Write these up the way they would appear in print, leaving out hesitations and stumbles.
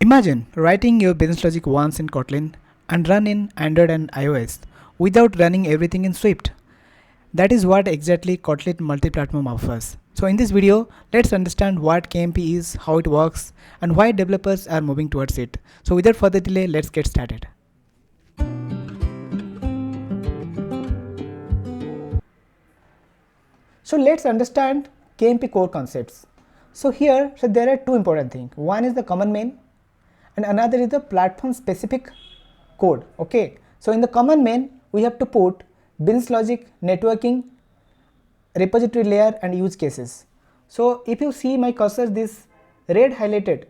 Imagine writing your business logic once in Kotlin and run in Android and iOS without running everything in Swift. That is what exactly Kotlin Multiplatform offers. So in this video, let's understand what KMP is, how it works, and why developers are moving towards it. So without further delay, let's get started. So let's understand KMP core concepts. So there are two important things. One is the common main and another is the platform specific code. Okay, so in the common main we have to put business logic, networking, repository layer and use cases. So if you see my cursor, this red highlighted,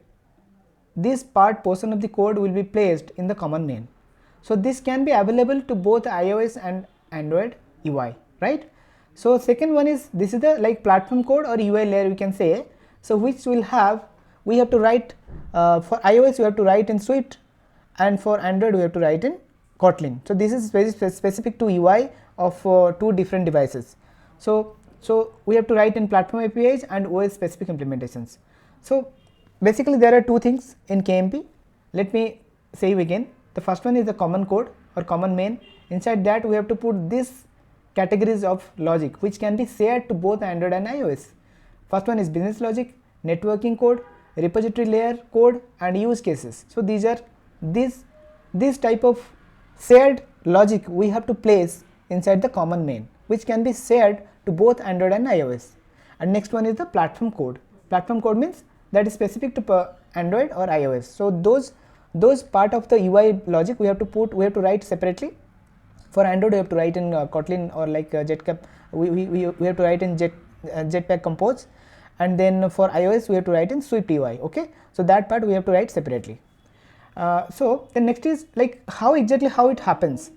this portion of the code will be placed in the common main. So this can be available to both iOS and Android UI, right? So second one is, this is the like platform code or UI layer we can say. So which will have, we have to write for iOS we have to write in Swift, and for Android we have to write in Kotlin. So this is very specific to UI of two different devices. So we have to write in platform APIs and OS specific implementations. So basically there are two things in KMP. Let me say you again. The first one is the common code or common main. Inside that we have to put these categories of logic which can be shared to both Android and iOS. First one is business logic, networking code, repository layer code and use cases. So these are this type of shared logic we have to place inside the common main, which can be shared to both Android and iOS. And next one is the platform code. Platform code means that is specific to Android or iOS. So those part of the UI logic we have to write separately. For Android we have to write in Kotlin or like Jetpack. We have to write in Jetpack Compose, and then for iOS we have to write in Swift UI. Okay, so that part we have to write separately. So the next is like how it happens.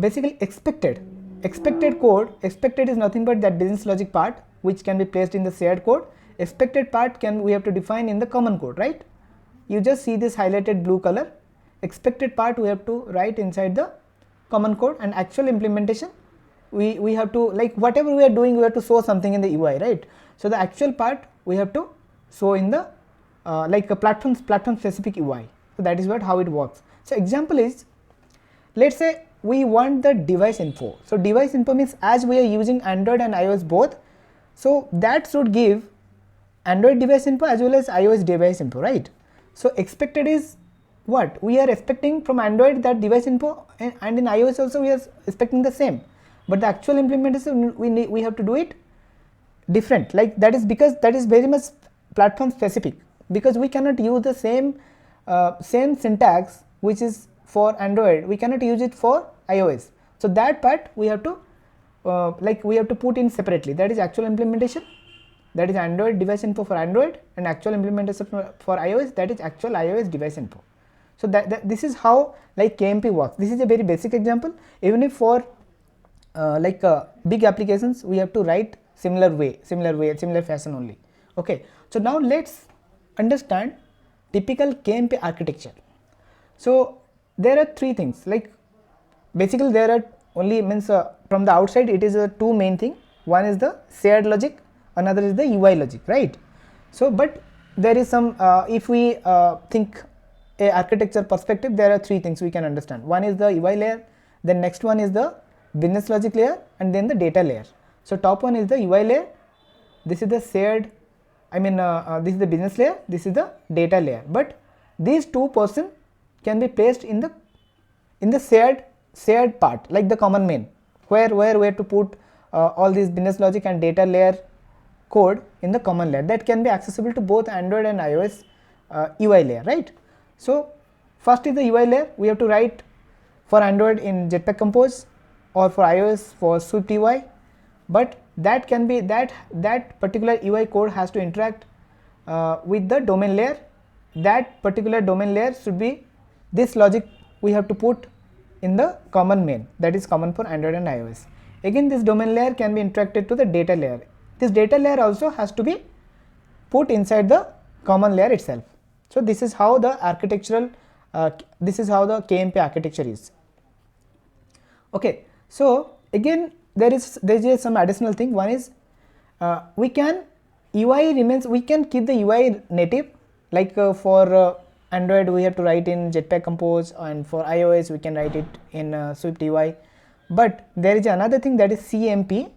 Basically expected code. Expected is nothing but that business logic part which can be placed in the shared code. Expected part we have to define in the common code, right? You just see this highlighted blue color. Expected part we have to write inside the common code, and actual implementation we have to, like whatever we are doing, we have to show something in the UI, right? So the actual part we have to show in the like a platform specific UI. So that is how it works. So example is, let's say we want the device info. So device info means as we are using Android and iOS both, so that should give Android device info as well as iOS device info, right? So expected is what we are expecting from Android, that device info, and in iOS also we are expecting the same, but the actual implementation we have to do it different. Like that is because that is very much platform specific, because we cannot use the same syntax which is for Android, we cannot use it for iOS. So that part we have to we have to put in separately. That is actual implementation, that is Android device info for Android, and actual implementation for iOS, that is actual iOS device info. So this is how like KMP works. This is a very basic example. Even if for big applications we have to write similar fashion only. Okay, so now let's understand typical KMP architecture. So there are three things. Like basically there are only from the outside it is two main thing. One is the shared logic, another is the UI logic, right? So but there is some if we think a architecture perspective, there are three things we can understand. One is the UI layer, then next one is the business logic layer, and then the data layer. So top one is the UI layer, this is the shared, this is the business layer, this is the data layer. But these two portions can be placed in the shared part, like the common main, where we have to put all these business logic and data layer code in the common layer, that can be accessible to both Android and iOS UI layer, right? So first is the UI layer. We have to write for Android in Jetpack Compose or for iOS for Swift UI, but that can be that particular UI code has to interact with the domain layer. That particular domain layer should be this logic we have to put in the common main, that is common for Android and iOS. Again this domain layer can be interacted to the data layer. This data layer also has to be put inside the common layer itself. So this is how the architectural this is how the KMP architecture is. Okay, so again there is some additional thing. One is we can keep the UI native, like for Android we have to write in Jetpack Compose, and for iOS we can write it in Swift UI. But there is another thing, that is CMP,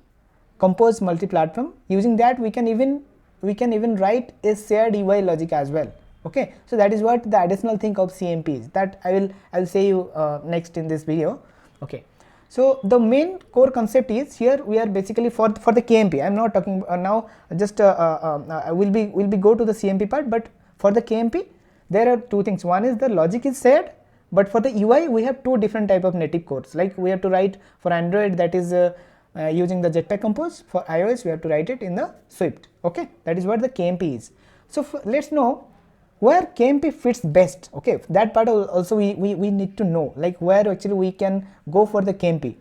Compose Multiplatform. Using that we can even write a shared UI logic as well. Okay, so that is what the additional thing of CMP is, that I will say you next in this video. Okay, so the main core concept is, here we are basically for the KMP. I am not talking now, just will be go to the CMP part, but for the KMP there are two things. One is the logic is shared, but for the UI we have two different type of native codes. Like we have to write for Android, that is using the Jetpack Compose. For iOS we have to write it in the Swift. Okay, that is what the KMP is. So let's know where KMP fits best. Okay, that part also we need to know, like where actually we can go for the KMP.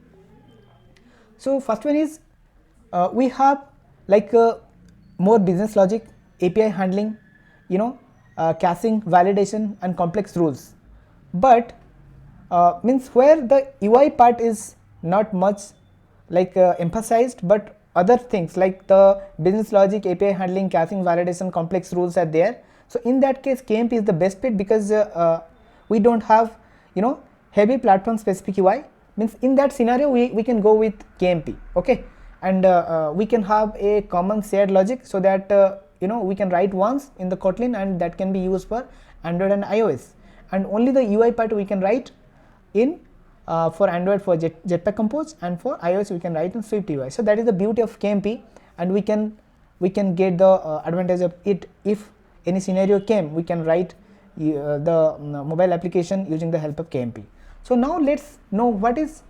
So first one is we have like more business logic, API handling, caching, validation and complex rules. But means where the UI part is not much like emphasized, but other things like the business logic, API handling, caching, validation, complex rules are there. So in that case KMP is the best fit, because we don't have heavy platform specific UI. Means in that scenario we can go with KMP. Okay, and we can have a common shared logic, so that we can write once in the Kotlin, and that can be used for Android and iOS, and only the UI part we can write in for Android for Jetpack Compose, and for iOS we can write in Swift UI. So that is the beauty of KMP, and we can get the advantage of it. If any scenario came, we can write the mobile application using the help of KMP. So now let's know what is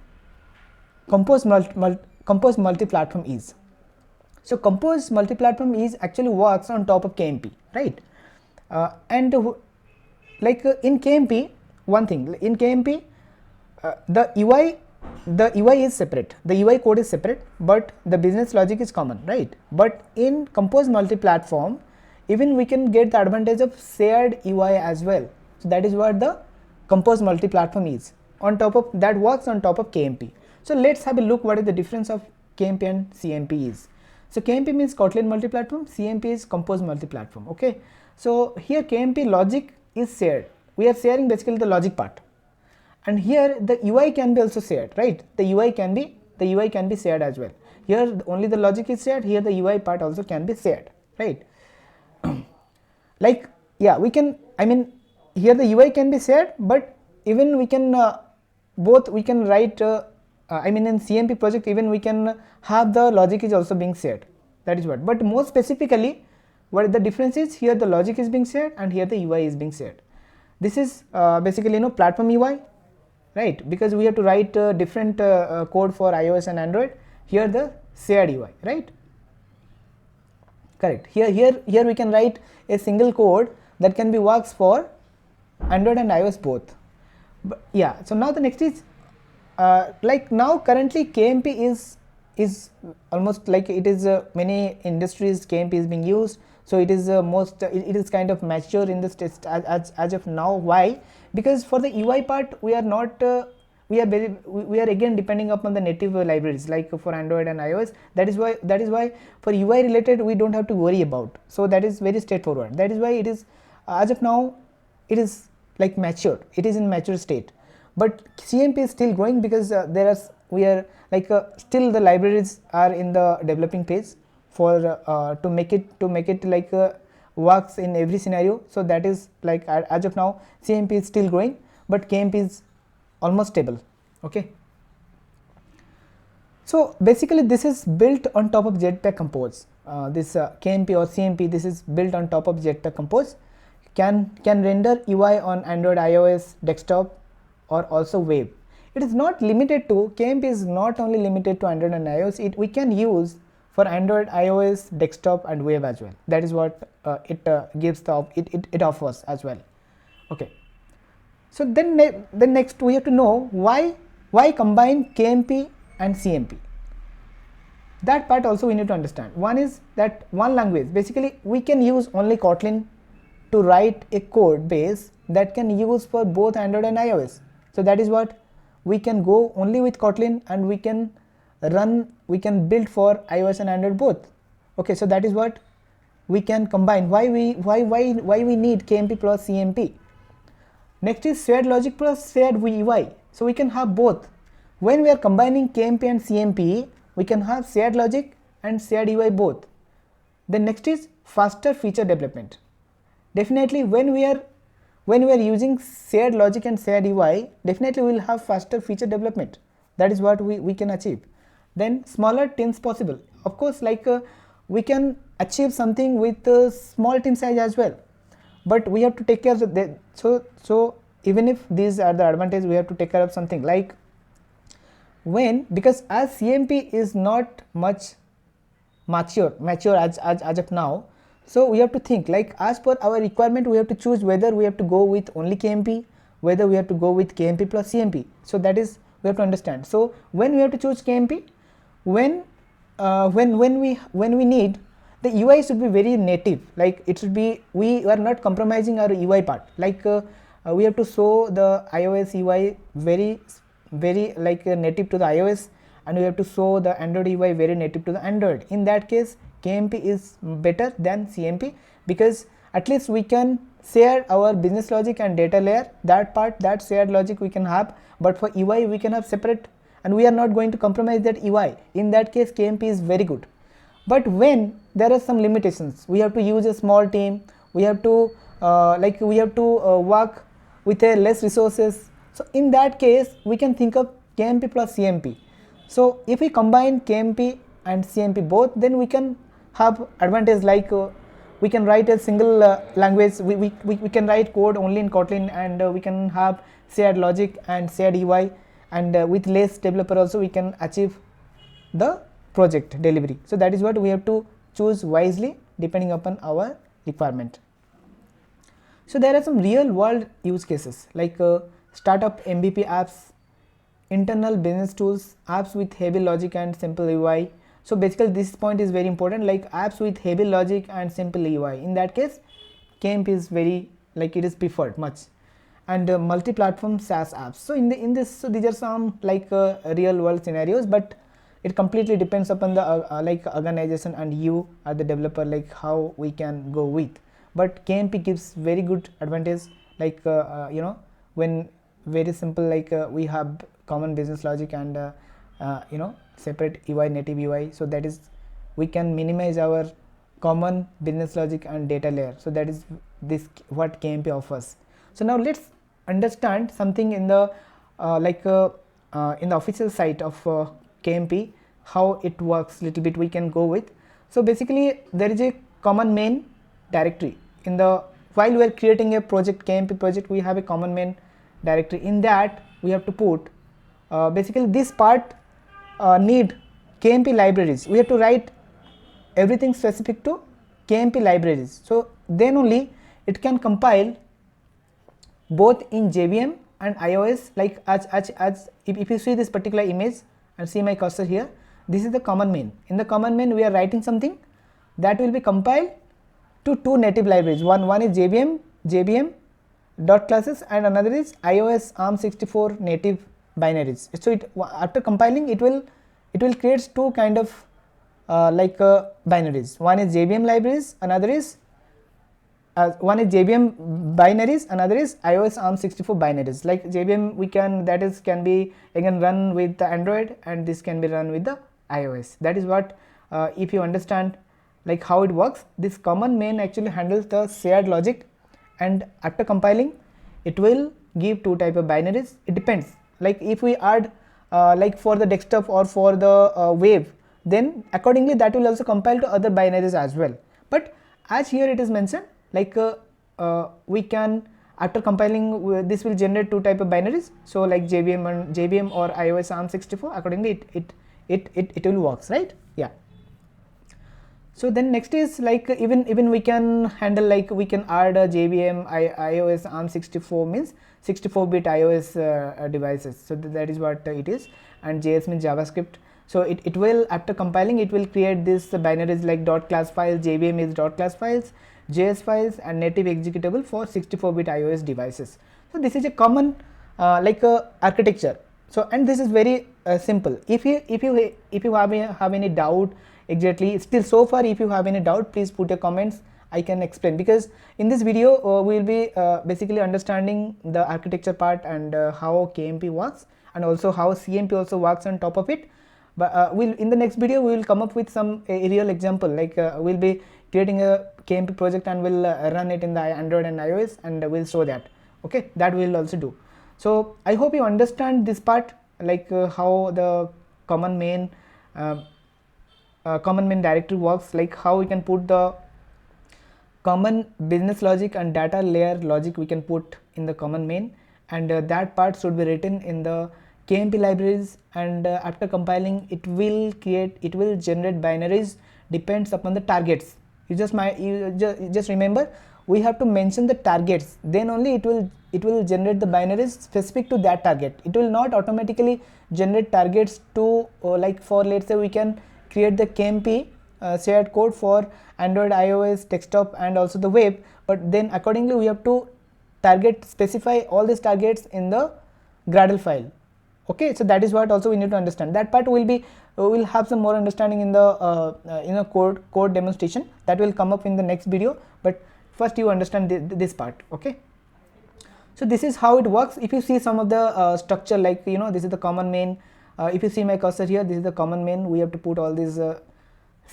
Compose Multiplatform is. So Compose Multiplatform is actually works on top of KMP, right? And in KMP, one thing in KMP, the UI is separate, the UI code is separate, but the business logic is common, right? But in Compose Multiplatform, even we can get the advantage of shared UI as well. So that is what the Compose Multiplatform is. On top of that, works on top of KMP. So let's have a look what is the difference of KMP and CMP is. So KMP means Kotlin Multiplatform, CMP is Compose Multiplatform. Okay, so here KMP logic is shared. We are sharing basically the logic part, and here the UI can be also shared, right? The UI can be shared as well. Here only the logic is shared. Here the UI part also can be shared, right? Like we can, here the UI can be shared, but even we can both we can write in CMP project even we can have the logic is also being shared. That is what. But more specifically, what the difference is, here the logic is being shared and here the UI is being shared. This is basically platform UI, right? Because we have to write different code for iOS and Android. Here the shared UI, right? Correct. Here we can write a single code that can be works for Android and iOS both. But so now the next is like now currently KMP is almost like it is many industries KMP is being used. So it is it is kind of mature in this test as of now. Why? Because for the UI part we are not we are again depending upon the native libraries like for Android and iOS. That is why for UI related we don't have to worry about. So that is very straightforward. That is why it is as of now it is like matured. It is in mature state. But CMP is still growing because we are like still the libraries are in the developing phase for to make it like works in every scenario. So that is like as of now CMP is still growing, but KMP is almost stable. Okay, so basically this is built on top of Jetpack Compose. This KMP or CMP, this is built on top of Jetpack Compose. Can render UI on Android, iOS, desktop or also web. It is not limited to, KMP is not only limited to Android and iOS, we can use for Android, iOS, desktop and web as well. That is what it gives it offers as well. Okay, so then next we have to know why combine KMP and CMP. That part also we need to understand. One is that one language, basically we can use only Kotlin to write a code base that can use for both Android and iOS. So that is what we can go only with Kotlin, and we can build for iOS and Android both. Okay, so that is what we can combine. Why we need KMP plus CMP? Next is shared logic plus shared UI. So we can have both. When we are combining KMP and CMP, we can have shared logic and shared UI both. Then next is faster feature development. Definitely when we are using shared logic and shared UI, definitely we will have faster feature development. That is what we can achieve. Then smaller teams possible. Of course, like we can achieve something with small team size as well, but we have to take care of that. So even if these are the advantages, we have to take care of something like because as CMP is not much mature as of now, so we have to think like as per our requirement, we have to choose whether we have to go with only KMP, whether we have to go with KMP plus CMP. So that is we have to understand. So when we have to choose KMP, when we need, the UI should be very native, like it should be, we are not compromising our UI part, like we have to show the iOS UI very like native to the iOS, and we have to show the Android UI very native to the Android. In that case, KMP is better than CMP, because at least we can share our business logic and data layer, that part, that shared logic we can have, but for UI we can have separate, and we are not going to compromise that UI. In that case, KMP is very good. But when there are some limitations, we have to use a small team, we have to work with a less resources. So in that case, we can think of KMP plus CMP. So if we combine KMP and CMP both, then we can have advantage like we can write a single language, we can write code only in Kotlin, and we can have shared logic and shared UI, and with less developer also we can achieve the project delivery. So that is what we have to choose wisely depending upon our requirement. So there are some real world use cases like startup MVP apps, internal business tools, apps with heavy logic and simple UI. So basically this point is very important, like apps with heavy logic and simple UI. In that case, KMP is very, like it is preferred much. And multi-platform SaaS apps. So in this, so these are some like real world scenarios, but it completely depends upon the like organization and you are the developer, like how we can go with. But KMP gives very good advantage, like you know, when very simple, like we have common business logic and you know, separate UI, native UI. So that is, we can minimize our common business logic and data layer. So that is this what KMP offers. So now let's understand something in the in the official site of KMP, how it works little bit we can go with. So basically there is a commonMain directory. In the, while we are creating a project, KMP project, we have a commonMain directory. In that we have to put basically this part need KMP libraries. We have to write everything specific to KMP libraries. So then only it can compile both in JVM and iOS, like as if you see this particular image and see my cursor here, this is the commonMain. In the commonMain we are writing something that will be compiled to two native libraries. One is JVM dot classes, and another is iOS ARM64 native binaries. So it, after compiling, it will create two kind of binaries. One is JVM libraries, another is one is JVM binaries, another is iOS ARM64 binaries. Like JVM, we can, that is can be again run with the Android, and this can be run with the iOS. That is what if you understand like how it works, this commonMain actually handles the shared logic, and after compiling it will give two type of binaries. It depends, like if we add like for the desktop or for the web, then accordingly that will also compile to other binaries as well. But as here it is mentioned, like we can, after compiling, this will generate two type of binaries. So like JVM or iOS ARM64, accordingly it will works, right? Yeah. So then next is like even we can handle, like we can add a JVM iOS ARM64 means 64-bit iOS devices. So that is what it is, and JS means JavaScript. So it will, after compiling, it will create this binaries like .class files, JVM is .class files, JS files, and native executable for 64-bit iOS devices. So this is a common architecture. So and this is very simple. If you have any doubt exactly, still so far if you have any doubt, please put your comments. I can explain, because in this video we will be basically understanding the architecture part and how KMP works, and also how CMP also works on top of it. But in the next video we will come up with some a real example, like we'll be creating a KMP project and we'll run it in the Android and iOS, and we'll show that. Okay, that we'll also do. So I hope you understand this part, like how the commonMain directory works, like how we can put the common business logic and data layer logic we can put in the commonMain, and that part should be written in the KMP libraries, and after compiling it will generate binaries depends upon the targets. You just remember, we have to mention the targets, then only it will generate the binaries specific to that target. It will not automatically generate targets to like, for let's say we can create the KMP shared code for Android, iOS, desktop and also the web, but then accordingly we have to specify all these targets in the Gradle file. Okay, so that is what also we need to understand. That part will have some more understanding in the code demonstration that will come up in the next video, but first you understand this part. Okay, so this is how it works. If you see some of the structure, like this is the commonMain. If you see my cursor here, this is the commonMain. We have to put all these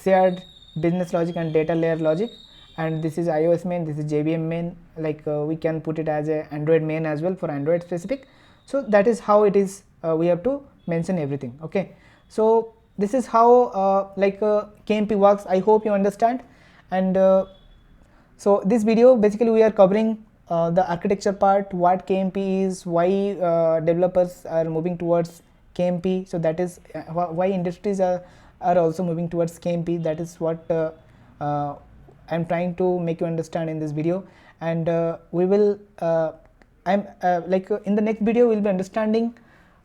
shared business logic and data layer logic, and this is iOS main, this is JVM main, like we can put it as a Android main as well for Android specific. So that is how it is. We have to mention everything. Okay, so this is how KMP works. I hope you understand. And so this video basically we are covering the architecture part, what KMP is, why developers are moving towards KMP. So that is why industries are also moving towards KMP. That is what I'm trying to make you understand in this video. And we will in the next video we'll be understanding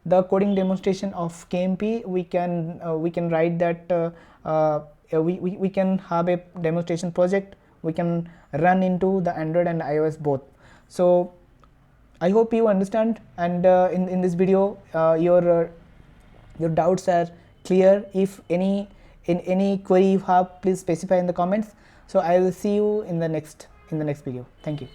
the coding demonstration of KMP. We can write that we can have a demonstration project we can run into the Android and iOS both. So I hope you understand, and in this video your doubts are clear. If any query you have, please specify in the comments. So I will see you in the next video. Thank you.